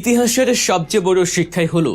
ইতিহাসের সবচেয়ে বড় শিক্ষাই হলো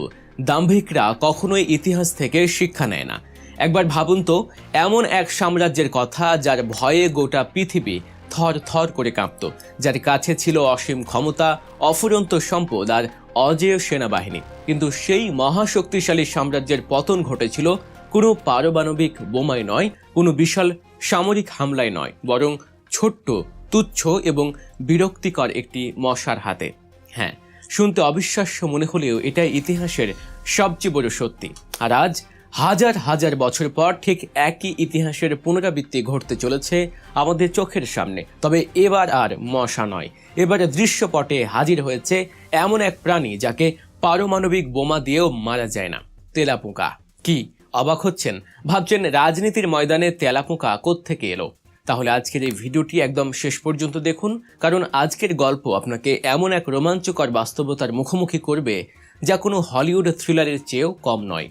দাম্ভিকরা কখনোই ইতিহাস থেকে শিক্ষা নেয় না। একবার ভাবুন তো, এমন এক সাম্রাজ্যের কথা যার ভয়ে গোটা পৃথিবী থর থর করে কাঁপত, যার কাছে ছিল অসীম ক্ষমতা, অফুরন্ত সম্পদ আর অজেয় সেনাবাহিনী, কিন্তু সেই মহাশক্তিশালী সাম্রাজ্যের পতন ঘটেছিল কোনো পারমাণবিক বোমায় নয়, কোনো বিশাল সামরিক হামলায় নয়, বরং ছোট্ট, তুচ্ছ এবং বিরক্তিকর একটি মশার হাতে। হ্যাঁ, শুনতে অবিশ্বাস্য মনে হলেও এটাই ইতিহাসের সবচেয়ে বড় সত্যি। আর আজ হাজার হাজার বছর পর ঠিক একই ইতিহাসের পুনরাবৃত্তি ঘটতে চলেছে আমাদের চোখের সামনে। তবে এবার আর মশা নয়, এবারে দৃশ্যপটে হাজির হয়েছে এমন এক প্রাণী যাকে পারমাণবিক বোমা দিয়েও মারা যায় না। তেলাপোকা। কি অবাক হচ্ছেন? ভাবছেন রাজনীতির ময়দানে তেলাপোকা কোত্থেকে এলো? তাহলে আজকের এই ভিডিওটি একদম শেষ পর্যন্ত দেখুন, কারণ আজকের গল্প আপনাকে এমন এক রোমাঞ্চকর বাস্তবতার মুখোমুখি করবে যা কোনো হলিউড থ্রিলারের চেয়েও কম নয়।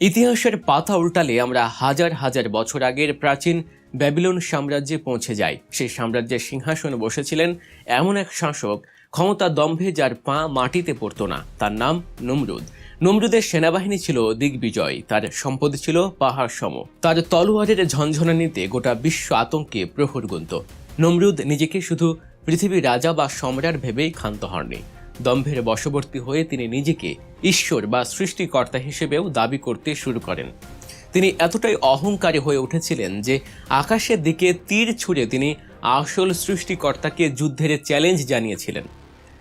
ইতিহাসের পাতা উল্টালে আমরা হাজার হাজার বছর আগের প্রাচীন ব্যাবিলন সাম্রাজ্যে পৌঁছে যাই। সেই সাম্রাজ্যের সিংহাসনে বসেছিলেন এমন এক শাসক, ক্ষমতার দম্ভে যার পা মাটিতে পড়তো না। তার নাম নমরুদ। নমরুদের সেনাবাহিনী ছিল দিগ্বিজয়, তার সম্পদ ছিল পাহাড় সম, তার তলোয়ারের ঝনঝনানিতে গোটা বিশ্ব আতঙ্কে প্রহর গুনত। নমরুদ নিজেকে শুধু পৃথিবীর রাজা বা সম্রাট ভেবেই ক্ষান্ত হননি। দম্ভের বশবর্তী হয়ে তিনি নিজেকে ঈশ্বর বা সৃষ্টিকর্তা হিসেবেও দাবি করতে শুরু করেন। তিনি এতটাই অহংকারী হয়ে উঠেছিলেন যে আকাশের দিকে তীর ছুঁড়ে তিনি আসল সৃষ্টিকর্তাকে যুদ্ধের চ্যালেঞ্জ জানিয়েছিলেন।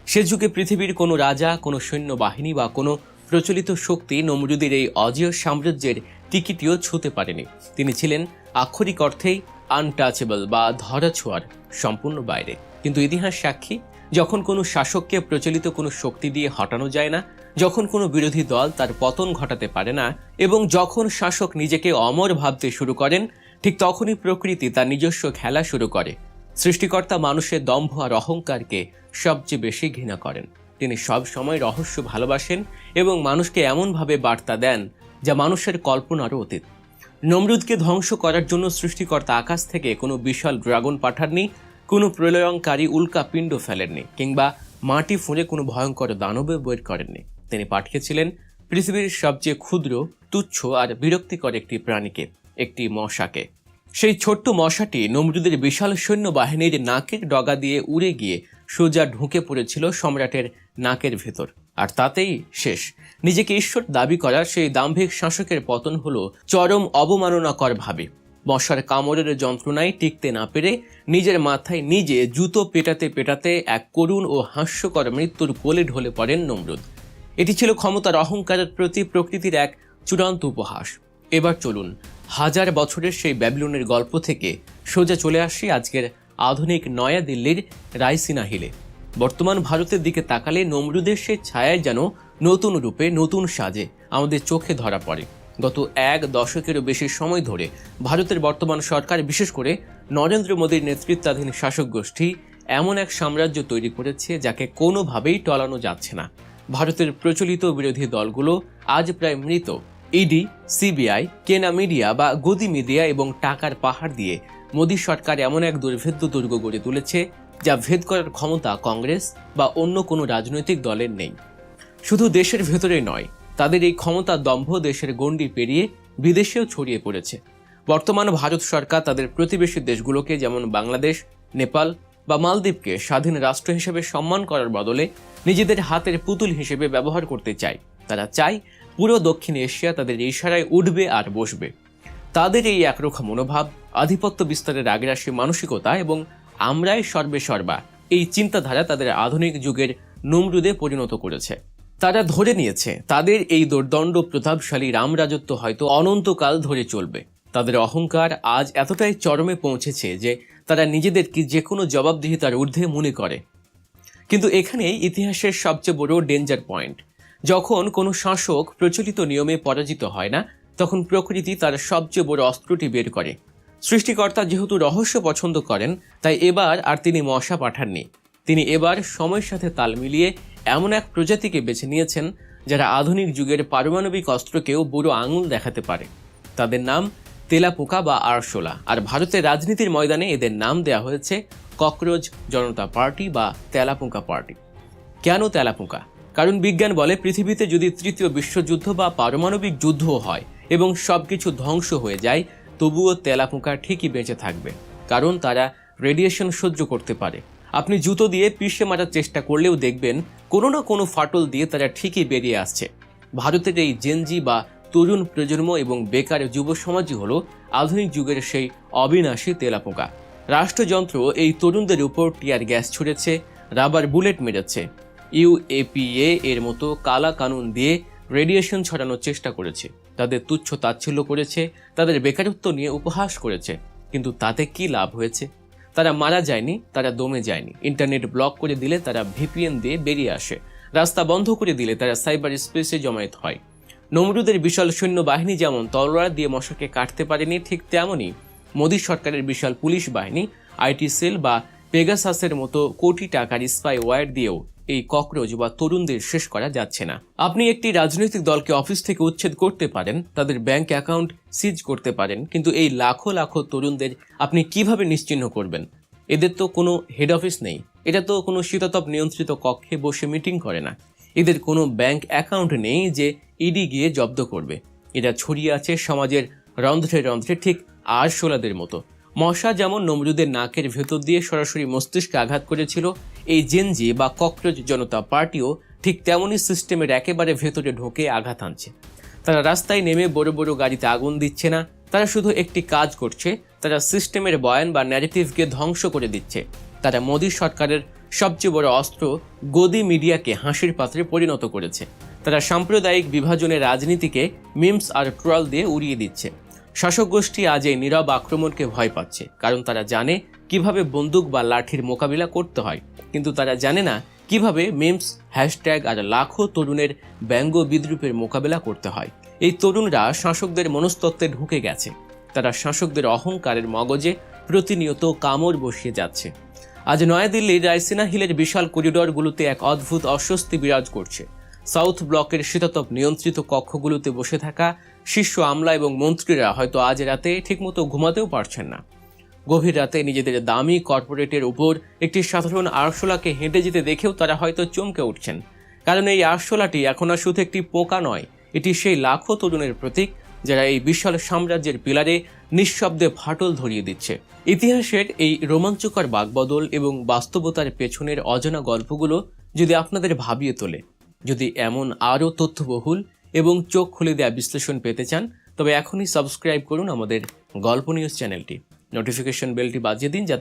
সে যুগে পৃথিবীর কোনো রাজা, কোনো সৈন্যবাহিনী বা কোনো প্রচলিত শক্তি নমরুদের এই অজেয় সাম্রাজ্যের টিকিটিও ছুঁতে পারেনি। তিনি ছিলেন আক্ষরিক অর্থেই আনটাচেবল বা ধরাছোঁয়ার সম্পূর্ণ বাইরে। কিন্তু ইতিহাস সাক্ষী, যখন কোনো শাসককে প্রচলিত কোনো শক্তি দিয়ে হটানো যায় না, যখন কোনো বিরোধী দল তার পতন ঘটাতে পারে না, এবং যখন শাসক নিজেকে অমর ভাবতে শুরু করেন, ঠিক তখনই প্রকৃতি তার নিজস্ব খেলা শুরু করে। সৃষ্টিকর্তা মানুষের দম্ভ আর অহংকারকে সবচেয়ে বেশি ঘৃণা করেন। তিনি সব সময় রহস্য ভালোবাসেন এবং মানুষকে এমনভাবে বার্তা দেন যা মানুষের কল্পনারও অতীত। নমরুদকে ধ্বংস করার জন্য সৃষ্টিকর্তা আকাশ থেকে কোনো বিশাল ড্রাগন পাঠাননি, কোনো প্রলয়ঙ্কারী উল্কাপিণ্ড ফেলেননি, কিংবা মাটি ফুঁড়ে কোনো ভয়ঙ্কর দানবে বের করেননি। তিনি পাঠিয়েছিলেন পৃথিবীর সবচেয়ে ক্ষুদ্র, তুচ্ছ আর বিরক্তিকর একটি প্রাণীকে, একটি মশাকে। সেই ছোট্ট মশাটি নমরুদের বিশাল সৈন্যবাহিনীর নাকের ডগা দিয়ে উড়ে গিয়ে সোজা ঢুকে পড়েছিল সম্রাটের নাকের ভেতর, আর তাতেই শেষ। নিজেকে ঈশ্বর দাবি করা সেই দাম্ভিক শাসকের পতন হলো চরম অবমাননাকর ভাবে। মশার কামড়ের যন্ত্রণায় টিকতে না পেরে নিজের মাথায় নিজে জুতো পেটাতে পেটাতে এক করুণ ও হাস্যকর মৃত্যুর কোলে ঢলে পড়েন নমরুদ। এটি ছিল ক্ষমতার অহংকারের প্রতি প্রকৃতির এক চূড়ান্ত উপহাস। এবার চলুন হাজার বছরের সেই ব্যাবিলনের গল্প থেকে সোজা চলে আসি আজকের আধুনিক নয়া দিল্লির রায়সিনা হিলে। বর্তমান ভারতের দিকে তাকালে নমরুদের সেই ছায়ায় যেন নতুন রূপে, নতুন সাজে আমাদের চোখে ধরা পড়ে। গত এক দশকেরও বেশি সময় ধরে ভারতের বর্তমান সরকার, বিশেষ করে নরেন্দ্র মোদীর নেতৃত্বাধীন শাসক গোষ্ঠী এমন এক সাম্রাজ্য তৈরি করেছে যাকে কোনোভাবেই টলানো যাচ্ছে না। ভারতের প্রচলিত বিরোধী দলগুলো আজ প্রায় মৃত। ইডি, সিবিআই, কেনা মিডিয়া বা গদি মিডিয়া এবং টাকার পাহাড় দিয়ে মোদী সরকার এমন এক দুর্ভেদ্য দুর্গ গড়ে তুলেছে যা ভেদ করার ক্ষমতা কংগ্রেস বা অন্য কোনো রাজনৈতিক দলের নেই। শুধু দেশের ভেতরে নয়, তাদের এই ক্ষমতার দম্ভ দেশের গণ্ডি পেরিয়ে বিদেশেও ছড়িয়ে পড়েছে। বর্তমান ভারত সরকার তাদের প্রতিবেশী দেশগুলোকে, যেমন বাংলাদেশ, নেপাল বা মালদ্বীপকে স্বাধীন রাষ্ট্র হিসেবে সম্মান করার বদলে নিজেদের হাতের পুতুল হিসেবে ব্যবহার করতে চায়। তারা চায় পুরো দক্ষিণ এশিয়া তাদের ইশারায় উঠবে আর বসবে। তাদের এই একরোখা মনোভাব, আধিপত্য বিস্তারের আগ্রাসী মানসিকতা এবং আমরাই সর্বে সর্বা এই চিন্তাধারা তাদের আধুনিক যুগের নমরুদে পরিণত করেছে। তারা ধরে নিয়েছে তাদের এই দুর্দণ্ড প্রতাপশালী রামরাজত্ব হয়তো অনন্তকাল ধরে চলবে। তাদের অহংকার আজ এতটাই চরমে পৌঁছেছে যে তারা নিজেদেরকে যে কোনো জবাবদিহিতার ঊর্ধ্বে মনে করে। কিন্তু এখানেই ইতিহাসের সবচেয়ে বড় ডেঞ্জার পয়েন্ট। যখন কোনো শাসক প্রচলিত নিয়মে পরাজিত হয় না, তখন প্রকৃতি তার সবচেয়ে বড় অস্ত্রটি বের করে। সৃষ্টিকর্তা যেহেতু রহস্য পছন্দ করেন, তাই এবার আর তিনি মশা পাঠাননি। তিনি এবার সময়ের সাথে তাল মিলিয়ে এমন এক প্রজাতিকে বেছে নিয়েছেন যারা আধুনিক যুগের পারমাণবিক অস্ত্রকেও বুড়ো আঙুল দেখাতে পারে। তাদের নাম তেলাপোকা বা আরশোলা। আর ভারতের রাজনীতির ময়দানে এদের নাম দেওয়া হয়েছে ককরোচ জনতা পার্টি বা তেলাপোকা পার্টি। কেন তেলাপোকা? কারণ বিজ্ঞান বলে পৃথিবীতে যদি তৃতীয় বিশ্বযুদ্ধ বা পারমাণবিক যুদ্ধও হয় এবং সবকিছু ধ্বংস হয়ে যায়, তবুও তেলাপোকা ঠিকই বেঁচে থাকবে, কারণ তারা রেডিয়েশন সহ্য করতে পারে। আপনি জুতো দিয়ে পিষে মারার চেষ্টা করলেও দেখবেন কোনো না কোনো ফাটল দিয়ে তারা ঠিকই বেরিয়ে আসছে। ভারতের এই জেনজি বা তরুণ প্রজন্ম এবং বেকার যুব সমাজই হলো আধুনিক যুগের সেই অবিনাশী তেলাপোকা। রাষ্ট্রযন্ত্র এই তরুণদের উপর টিয়ার গ্যাস ছুড়েছে, রাবার বুলেট মেরেছে, ইউএপিএ এর মতো কালা কানুন দিয়ে রেডিয়েশন ছড়ানোর চেষ্টা করেছে, তাদের তুচ্ছ তাচ্ছিল্য করেছে, তাদের বেকারত্ব নিয়ে উপহাস করেছে। কিন্তু তাতে কি লাভ হয়েছে? তারা মারা যায়নি, তারা দমে যায়নি। ইন্টারনেট ব্লক করে দিলে তারা ভিপিএন দিয়ে বেরিয়ে আসে, রাস্তা বন্ধ করে দিলে তারা সাইবার স্পেসে জমায়েত হয়। নমরুদের বিশাল সৈন্যবাহিনী যেমন তলোয়ার দিয়ে মশাকে কাটতে পারেনি, ঠিক তেমনই মোদী সরকারের বিশাল পুলিশ বাহিনী, আইটি সেল বা পেগাসাসের মতো কোটি টাকার স্পাই ওয়্যার দিয়েও এই ককরোচ বা তরুণদের শেষ করা যাচ্ছে না। আপনি একটি রাজনৈতিক দলকে অফিস থেকে উচ্ছেদ করতে পারেন, তাদের ব্যাংক অ্যাকাউন্ট সিজ করতে পারেন, কিন্তু এই লাখো লাখো তরুণদের আপনি কিভাবে নিশ্চিহ্ন করবেন? এদের তো কোনো হেড অফিস নেই, এটা তো কোনো শীতাতপ নিয়ন্ত্রিত কক্ষে বসে মিটিং করে না, এদের কোনো ব্যাংক অ্যাকাউন্ট নেই যে ইডি গিয়ে জব্দ করবে। এরা ছড়িয়ে আছে সমাজের রন্ধ্রে রন্ধ্রে, ঠিক আরশোলাদের মতো। মশা যেমন নমরুদের নাকের ভেতর দিয়ে সরাসরি মস্তিষ্কে আঘাত করেছিল, এই জেনজি বা ককরোচ জনতা পার্টিও ঠিক তেমনই সিস্টেমের একেবারে ভেতরে ঢোকে আঘাত আনছে। তারা রাস্তায় নেমে বড় বড় গাড়িতে আগুন দিচ্ছে না, তারা শুধু একটি কাজ করছে, তারা সিস্টেমের বয়ান বা ন্যারেটিভকে ধ্বংস করে দিচ্ছে। তারা মোদী সরকারের সবচেয়ে বড় অস্ত্র গদি মিডিয়াকে হাসির পাত্রে পরিণত করেছে। তারা সাম্প্রদায়িক বিভাজনের রাজনীতিকে মিমস আর ট্রল দিয়ে উড়িয়ে দিচ্ছে। শাসক গোষ্ঠী আজ এই নীরব আক্রমণকে ভয় পাচ্ছে, কারণ তারা জানে কিভাবে বন্দুক বা লাঠির মোকাবিলা করতে হয়, কিন্তু তারা জানে না কিভাবে মিমস, হ্যাশট্যাগ আর লাখো তরুণের ব্যঙ্গ বিদ্রুপের মোকাবিলা করতে হয়। এই তরুণরা শাসকদের মনস্তত্ত্বে ঢুকে গেছে, তারা শাসকদের অহংকারের মগজে প্রতিনিয়ত কামড় বসিয়ে যাচ্ছে। আজ নয়াদিল্লির রায়সিনা হিলের বিশাল করিডরগুলোতে এক অদ্ভুত অস্বস্তি বিরাজ করছে। সাউথ ব্লকের শীতাতপ নিয়ন্ত্রিত কক্ষগুলোতে বসে থাকা শীর্ষ আমলা এবং মন্ত্রীরা হয়তো আজ রাতে ঠিকমতো ঘুমাতেও পারছেন না। গভীর রাতে নিজেদের দামি কর্পোরেটের উপর একটি সাধারণ আরশোলাকে হেঁটে যেতে দেখেও তারা হয়তো চমকে উঠছেন, কারণ এই আরশোলাটি এখন আর শুধু একটি পোকা নয়, এটি সেই লাখো তরুণের প্রতীক যারা এই বিশাল সাম্রাজ্যের পিলারে নিঃশব্দে ফাটল ধরিয়ে দিচ্ছে। ইতিহাসের এই রোমাঞ্চকর বাকবদল এবং বাস্তবতার পেছনের অজানা গল্পগুলো যদি আপনাদের ভাবিয়ে তোলে, যদি এমন আরও তথ্যবহুল এবং চোখ খুলে দেওয়া বিশ্লেষণ পেতে চান, তবে এখনই সাবস্ক্রাইব করুন আমাদের গল্প নিউজ চ্যানেলটি, নোটিফিকেশন বেলটি বাজিয়ে দিন,